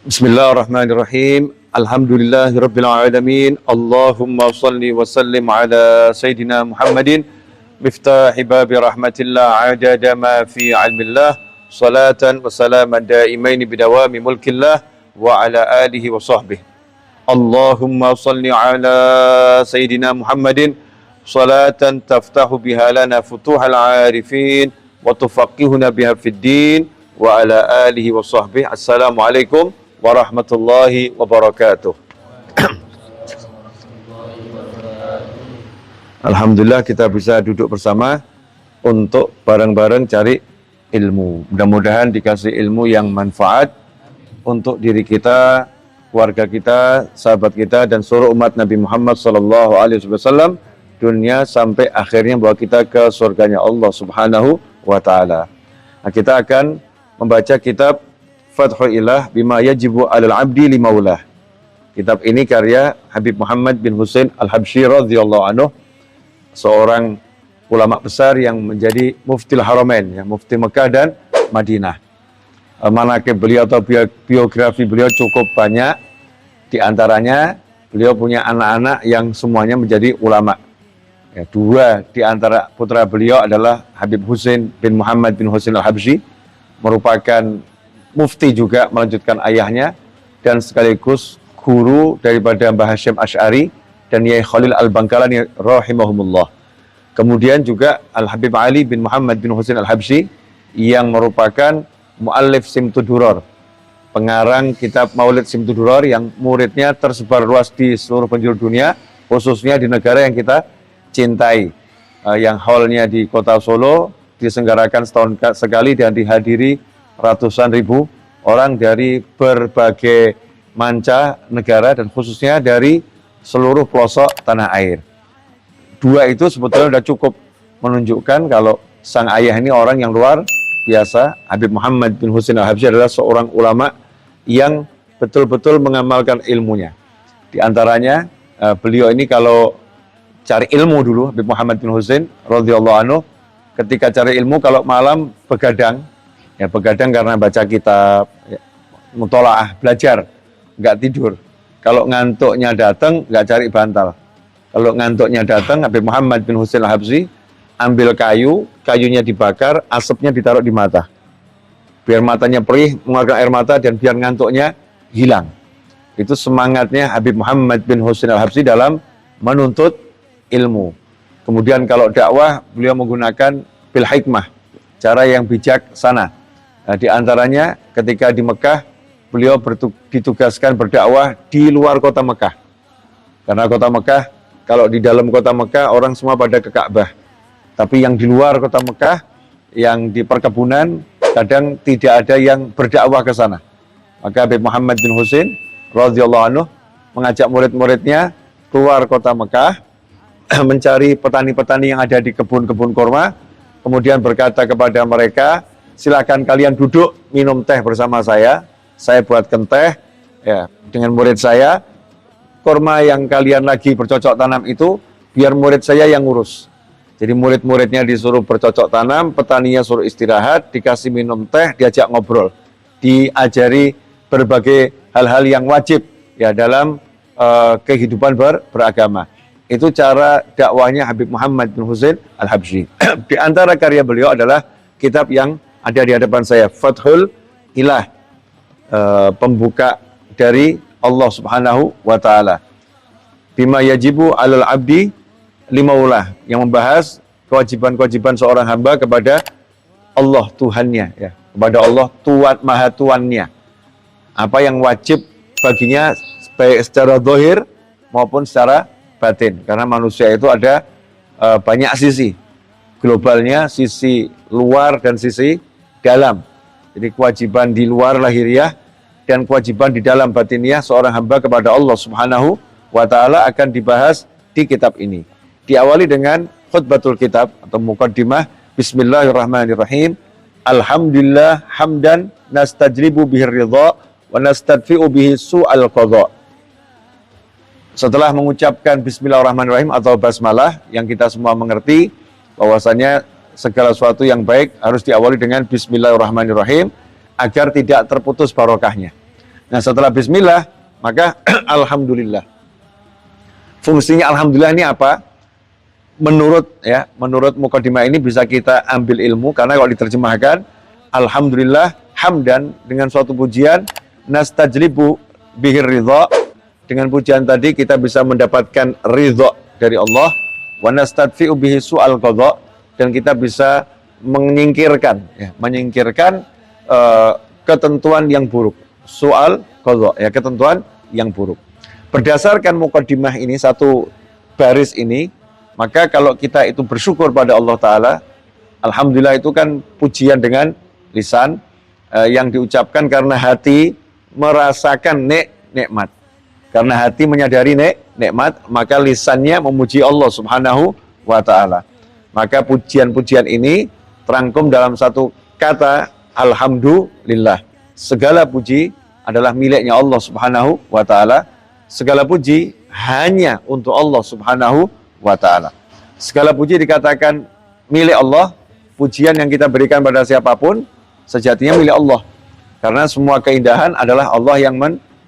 Bismillahirrahmanirrahim. Alhamdulillahirabbil alamin. Allahumma shalli wa sallim ala sayidina Muhammadin miftahi babi rahmatillah adada ma fi ilmillah salatan wa salaman daimaini bidawami mulkillah wa ala alihi wa sahbihi. Allahumma shalli ala sayidina Muhammadin salatan taftahu biha lana futuhal arifin wa tufaqihuna biha fid din wa ala alihi wa sahbihi. Assalamualaikum warahmatullahi wabarakatuh. Alhamdulillah kita bisa duduk bersama untuk bareng-bareng cari ilmu. Mudah-mudahan dikasih ilmu yang manfaat untuk diri kita, keluarga kita, sahabat kita, dan seluruh umat Nabi Muhammad SAW dunia sampai akhirnya bawa kita ke surganya Allah Subhanahu wa Ta'ala. Nah, kita akan membaca kitab Fathul Ilah bima yajibu alal abdi limaulah. Kitab ini karya Habib Muhammad bin Husain Al-Habsyi radhiyallahu anhu, seorang ulama besar yang menjadi muftil haramain, ya, mufti Mekah dan Madinah. Manaqib beliau atau biografi beliau cukup banyak. Di antaranya beliau punya anak-anak yang semuanya menjadi ulama. Ya, dua di antara putra beliau adalah Habib Husain bin Muhammad bin Husain Al-Habsyi, merupakan mufti juga melanjutkan ayahnya dan sekaligus guru daripada Mbah Hasyim Asy'ari dan Yai Khalil Al-Bangkalani rahimahumullah. Kemudian juga Al-Habib Ali bin Muhammad bin Husain Al-Habsyi yang merupakan muallif Simtud Duror, pengarang kitab Maulid Simtud Duror yang muridnya tersebar luas di seluruh penjuru dunia, khususnya di negara yang kita cintai, yang hallnya di kota Solo, diselenggarakan setahun sekali dan dihadiri ratusan ribu orang dari berbagai manca negara dan khususnya dari seluruh pelosok tanah air. Dua itu sebetulnya sudah cukup menunjukkan kalau sang ayah ini orang yang luar biasa. Habib Muhammad bin Husain Al-Habsyi adalah seorang ulama yang betul-betul mengamalkan ilmunya. Di antaranya beliau ini kalau cari ilmu dulu, Habib Muhammad bin Husain radhiyallahu anhu, ketika cari ilmu kalau malam begadang, ya begadang karena baca kitab, ya, mutolaah, belajar, nggak tidur. Kalau ngantuknya datang, nggak cari bantal. Kalau ngantuknya datang, Habib Muhammad bin Husain Al-Habsyi ambil kayu, kayunya dibakar, asapnya ditaruh di mata. Biar matanya perih, mengeluarkan air mata, dan biar ngantuknya hilang. Itu semangatnya Habib Muhammad bin Husain Al-Habsyi dalam menuntut ilmu. Kemudian kalau dakwah, beliau menggunakan bil hikmah, cara yang bijaksana. Nah, di antaranya ketika di Mekah, beliau ditugaskan berdakwah di luar kota Mekah. Karena kota Mekah, kalau di dalam kota Mekah, orang semua pada ke Ka'bah. Tapi yang di luar kota Mekah, yang di perkebunan, kadang tidak ada yang berdakwah ke sana. Maka Habib Muhammad bin Husain radhiyallahu anhu mengajak murid-muridnya keluar kota Mekah, mencari petani-petani yang ada di kebun-kebun kurma, kemudian berkata kepada mereka, silakan kalian duduk minum teh bersama saya buatkan teh, ya, dengan murid saya. Kurma yang kalian lagi bercocok tanam itu biar murid saya yang ngurus. Jadi murid-muridnya disuruh bercocok tanam, petaninya suruh istirahat, dikasih minum teh, diajak ngobrol, diajari berbagai hal-hal yang wajib, ya, dalam kehidupan beragama. Itu cara dakwahnya Habib Muhammad bin Husain Al-Habsyi. Di antara karya beliau adalah kitab yang ada di hadapan saya, Fathul Ilah, pembuka dari Allah Subhanahu wa Ta'ala. Bima yajibu alal abdi limaulah, yang membahas kewajiban-kewajiban seorang hamba kepada Allah Tuhannya, ya, kepada Allah Tuhan Maha Tuannya. Apa yang wajib baginya baik secara zahir maupun secara batin, karena manusia itu ada banyak sisi globalnya, sisi luar dan sisi dalam. Jadi kewajiban di luar lahiriah dan kewajiban di dalam batiniah seorang hamba kepada Allah Subhanahu wa Ta'ala akan dibahas di kitab ini. Diawali dengan khutbatul kitab atau muqaddimah. Bismillahirrahmanirrahim. Alhamdulillah hamdan nastajribu bihi ridha wa nastadfi'u bihi su'al qadha. Setelah mengucapkan Bismillahirrahmanirrahim atau basmalah, yang kita semua mengerti bahwasanya segala sesuatu yang baik harus diawali dengan Bismillahirrahmanirrahim agar tidak terputus barokahnya. Nah, setelah bismillah, maka alhamdulillah. Fungsinya alhamdulillah ini apa? Menurut mukadimah ini bisa kita ambil ilmu, karena kalau diterjemahkan alhamdulillah hamdan, dengan suatu pujian, nastajlibu bihir ridha, dengan pujian tadi kita bisa mendapatkan ridha dari Allah, wa nastadfi'u bihi su'al qadha, dan kita bisa menyingkirkan ketentuan yang buruk. Su'al qadha, ketentuan yang buruk. Berdasarkan mukadimah ini, satu baris ini, maka kalau kita itu bersyukur pada Allah Ta'ala, alhamdulillah itu kan pujian dengan lisan, yang diucapkan karena hati merasakan nikmat. Karena hati menyadari nikmat, maka lisannya memuji Allah Subhanahu wa Ta'ala. Maka pujian-pujian ini terangkum dalam satu kata, alhamdulillah. Segala puji adalah miliknya Allah Subhanahu wa Ta'ala. Segala puji hanya untuk Allah Subhanahu wa Ta'ala. Segala puji dikatakan milik Allah. Pujian yang kita berikan pada siapapun sejatinya milik Allah, karena semua keindahan adalah Allah yang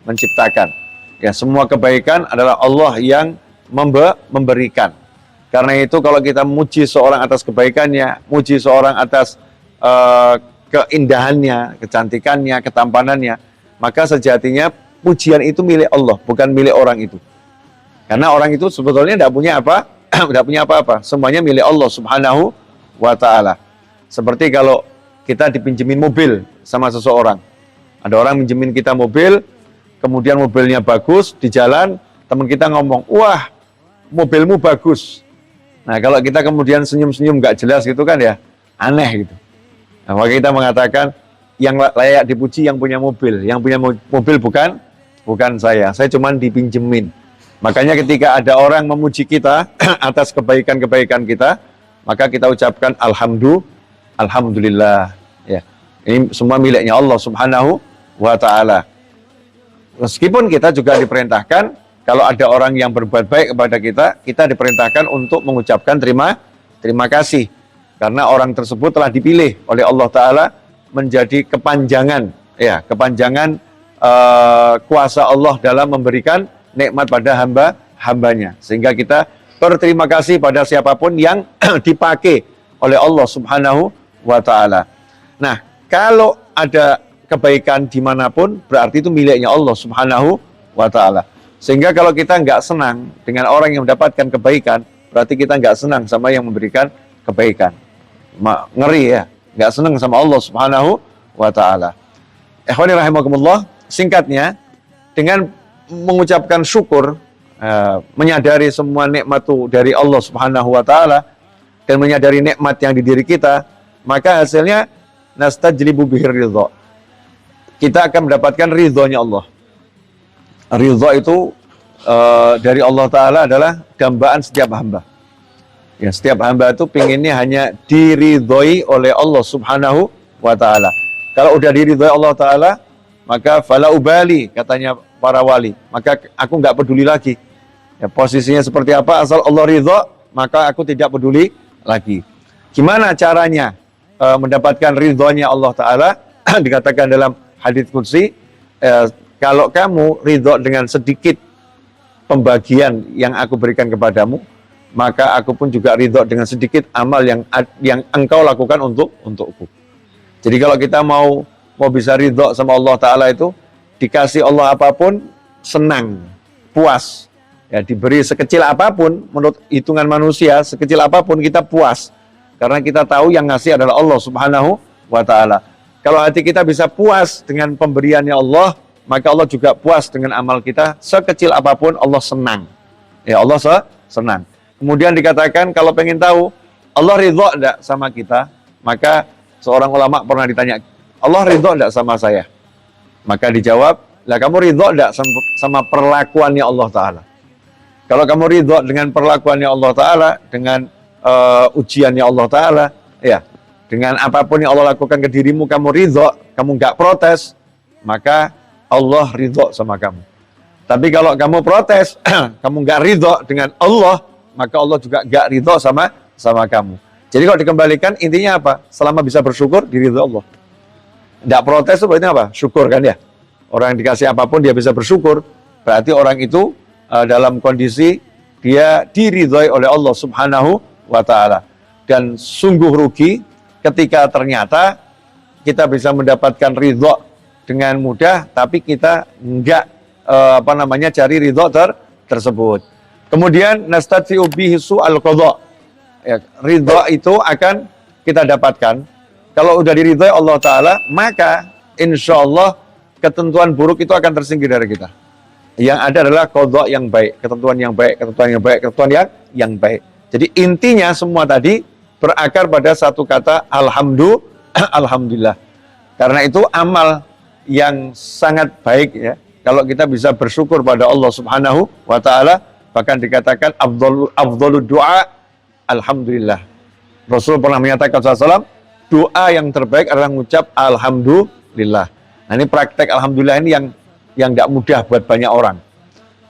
menciptakan. Semua kebaikan adalah Allah yang memberikan. Karena itu kalau kita muji seorang atas kebaikannya, muji seorang atas keindahannya, kecantikannya, ketampanannya, maka sejatinya pujian itu milik Allah, bukan milik orang itu. Karena orang itu sebetulnya tidak punya apa-apa, semuanya milik Allah Subhanahu wa Ta'ala. Seperti kalau kita dipinjemin mobil sama seseorang. Ada orang minjemin kita mobil, kemudian mobilnya bagus, di jalan teman kita ngomong, wah mobilmu bagus. Nah kalau kita kemudian senyum-senyum gak jelas gitu kan ya, aneh gitu. Nah, maka kita mengatakan, yang layak dipuji yang punya mobil mobil bukan saya cuma dipinjemin. Makanya ketika ada orang memuji kita atas kebaikan-kebaikan kita, maka kita ucapkan alhamdulillah. Ini semua miliknya Allah Subhanahu wa Ta'ala. Meskipun kita juga diperintahkan, kalau ada orang yang berbuat baik kepada kita, kita diperintahkan untuk mengucapkan terima kasih. Karena orang tersebut telah dipilih oleh Allah Ta'ala menjadi kepanjangan kuasa Allah dalam memberikan nikmat pada hambanya. Sehingga kita berterima kasih pada siapapun yang dipakai oleh Allah Subhanahu wa Ta'ala. Nah, kalau ada kebaikan dimanapun, berarti itu miliknya Allah Subhanahu wa Ta'ala. Sehingga kalau kita nggak senang dengan orang yang mendapatkan kebaikan, berarti kita nggak senang sama yang memberikan kebaikan. Ngeri ya, nggak senang sama Allah Subhanahu wa Ta'ala. Ikhwani rahimakumullah, singkatnya, dengan mengucapkan syukur, menyadari semua nikmat itu dari Allah Subhanahu wa Ta'ala, dan menyadari nikmat yang di diri kita, maka hasilnya nastajlibu bihir ridha. Kita akan mendapatkan ridhonya Allah. Ridha itu dari Allah Ta'ala adalah dambaan setiap hamba. Setiap hamba itu pinginnya hanya diridhoi oleh Allah Subhanahu wa Ta'ala. Kalau udah diridhoi Allah Ta'ala, maka fala ubali, katanya para wali, maka aku nggak peduli lagi. Posisinya seperti apa, asal Allah ridho, maka aku tidak peduli lagi. Gimana caranya mendapatkan ridhonya Allah Ta'ala? Dikatakan dalam hadits qudsi, kalau kamu ridho dengan sedikit pembagian yang aku berikan kepadamu, maka aku pun juga ridho dengan sedikit amal yang engkau lakukan untukku. Jadi kalau kita mau bisa ridho sama Allah Ta'ala itu, dikasih Allah apapun, senang, puas. Diberi sekecil apapun, menurut hitungan manusia, sekecil apapun kita puas. Karena kita tahu yang ngasih adalah Allah Subhanahu wa Ta'ala. Kalau hati kita bisa puas dengan pemberiannya Allah, maka Allah juga puas dengan amal kita. Sekecil apapun Allah senang. Allah senang. Kemudian dikatakan kalau pengen tahu Allah ridho enggak sama kita, maka seorang ulama pernah ditanya, Allah ridho enggak sama saya? Maka dijawab, lah kamu ridho enggak sama perlakuannya Allah Ta'ala? Kalau kamu ridho dengan perlakuannya Allah Ta'ala, dengan ujiannya Allah Ta'ala, dengan apapun yang Allah lakukan ke dirimu, kamu ridho, kamu enggak protes, maka Allah ridho sama kamu. Tapi kalau kamu protes, kamu enggak ridho dengan Allah, maka Allah juga enggak ridho sama kamu. Jadi kalau dikembalikan, intinya apa? Selama bisa bersyukur, diridho Allah. Enggak protes itu berarti apa? Syukur kan ya? Orang yang dikasih apapun dia bisa bersyukur, berarti orang itu dalam kondisi dia diridhoi oleh Allah Subhanahu wa ta'ala. Dan sungguh rugi ketika ternyata kita bisa mendapatkan ridho dengan mudah, tapi kita enggak cari ridho tersebut. Kemudian nastadfi'u bihi su'al qadha. Ya, ridho itu akan kita dapatkan kalau udah diridhoi Allah Ta'ala, maka insya Allah ketentuan buruk itu akan tersingkir dari kita. Yang ada adalah qadha yang baik, ketentuan yang baik, ketentuan yang baik, ketentuan yang baik. Jadi intinya semua tadi berakar pada satu kata alhamdulillah. Karena itu amal yang sangat baik ya. Kalau kita bisa bersyukur pada Allah Subhanahu wa ta'ala, bahkan dikatakan afdhalud du'a alhamdulillah. Rasul pernah menyatakan SAW, doa yang terbaik adalah mengucap alhamdulillah. Nah ini praktek alhamdulillah ini yang tidak mudah buat banyak orang.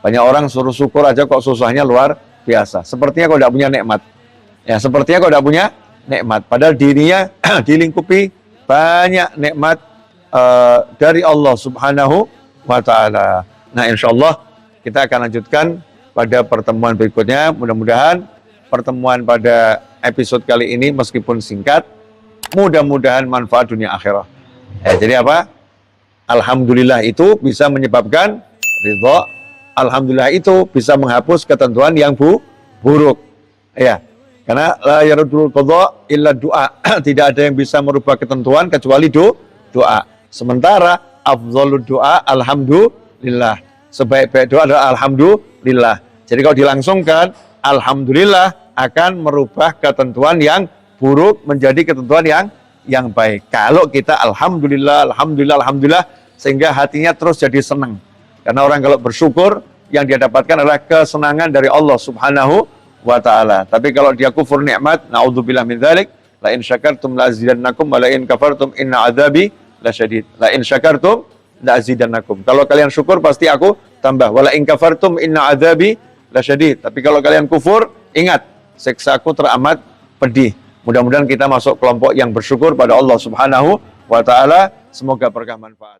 Banyak orang suruh syukur aja kok susahnya luar biasa. Sepertinya kok tidak punya nikmat. Ya sepertinya kok tidak punya nikmat. Padahal dirinya dilingkupi banyak nikmat dari Allah Subhanahu wa ta'ala. Nah insya Allah kita akan lanjutkan pada pertemuan berikutnya. Mudah-mudahan pertemuan pada episode kali ini meskipun singkat, mudah-mudahan manfaat dunia akhirat. Jadi apa? Alhamdulillah itu bisa menyebabkan ridho. Alhamdulillah itu bisa menghapus ketentuan yang buruk. Ya, karena la yaruddul qadha illa du'a. Tidak ada yang bisa merubah ketentuan kecuali doa. Sementara afdhalud du'a alhamdulillah. Sebaik-baik doa adalah alhamdulillah. Jadi kalau dilangsungkan, alhamdulillah akan merubah ketentuan yang buruk menjadi ketentuan yang baik. Kalau kita alhamdulillah sehingga hatinya terus jadi senang. Karena orang kalau bersyukur yang dia dapatkan adalah kesenangan dari Allah Subhanahu wa ta'ala. Tapi kalau dia kufur nikmat, naudzubillah min dzalik, la in syakartum la azidannakum wa la in kafartum inna adzabi lasyadid. La in syakartum la azidannakum. Kalau kalian syukur pasti aku tambah. Wa la in kafartum inna adzabi lasyadid. Tapi kalau kalian kufur, ingat siksaku teramat pedih. Mudah-mudahan kita masuk kelompok yang bersyukur pada Allah Subhanahu wa ta'ala. Semoga berkah manfaat.